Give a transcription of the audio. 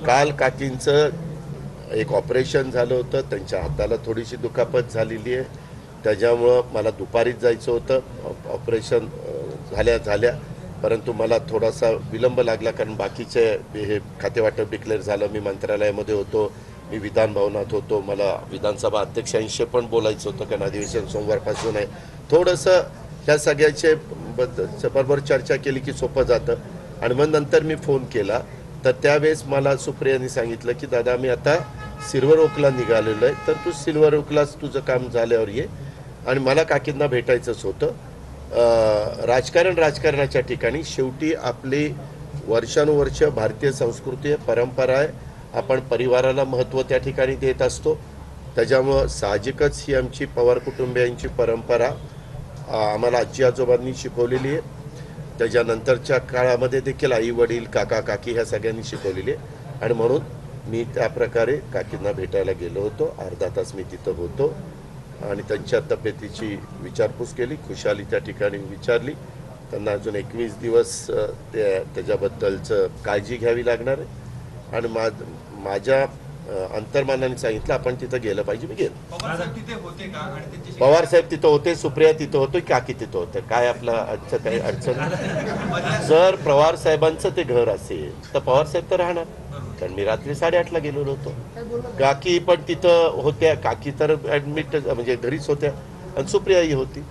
काल काकींचं एक ऑपरेशन झालं होतं, त्यांच्या हाताला थोडीशी दुखापत झालेली आहे, त्याच्यामुळं मला दुपारीच जायचं होतं. ऑपरेशन झाल्या परंतु मला थोडासा विलंब लागला, कारण बाकीचे हे खातेवाटप डिक्लेअर झालं. मी मंत्रालयामध्ये होतो, मी विधान भवनात होतो, मला विधानसभा अध्यक्षांशी पण बोलायचं होतं, कारण अधिवेशन सोमवारपासून आहे. थोडंसं ह्या सगळ्याचे बरोबर चर्चा केली की सोपं जातं. आणि मग नंतर मी फोन केला, तर त्यावेळेस मला सुप्रियानी सांगितलं की दादा मी आता सिल्वर ओकला निघालेलो आहे, तर तू सिल्वर ओकलाच तुझं काम झाल्यावर ये. आणि मला काकींना भेटायचंच होतं. राजकारणाच्या ठिकाणी शेवटी आपली वर्षानुवर्ष भारतीय संस्कृती आहे, परंपरा आहे. आपण परिवाराला महत्त्व त्या ठिकाणी देत असतो. त्याच्यामुळं साहजिकच ही आमची पवार कुटुंबियांची परंपरा आम्हाला आजी आजोबांनी शिकवलेली आहे. त्याच्यानंतरच्या काळामध्ये देखील आई वडील काका काकी ह्या सगळ्यांनी शिकवलेली आहे. आणि म्हणून मी त्या प्रकारे काकींना भेटायला गेलो होतो. अर्धा तास मी तिथं होतो आणि त्यांच्या तब्येतीची विचारपूस केली, खुशाली त्या ठिकाणी विचारली. त्यांना अजून 21 दिवस त्याच्याबद्दलचं काळजी घ्यावी लागणार आहे. आणि माझ्या अंतर्मनाने सांगितलं आपण तिथं गेलं पाहिजे. मी गेलो. पवार साहेब तिथं होते, सुप्रिया तिथं होते, काकी तिथं होते. काय आपलं काही अडचण? जर पवार साहेबांचं ते घर असेल तर पवार साहेब तर राहणार, कारण मी रात्री 8:30ला गेलेलो होतो. काकी पण तिथं होत्या. काकी तर ऍडमिट म्हणजे घरीच होत्या आणि सुप्रियाही होती.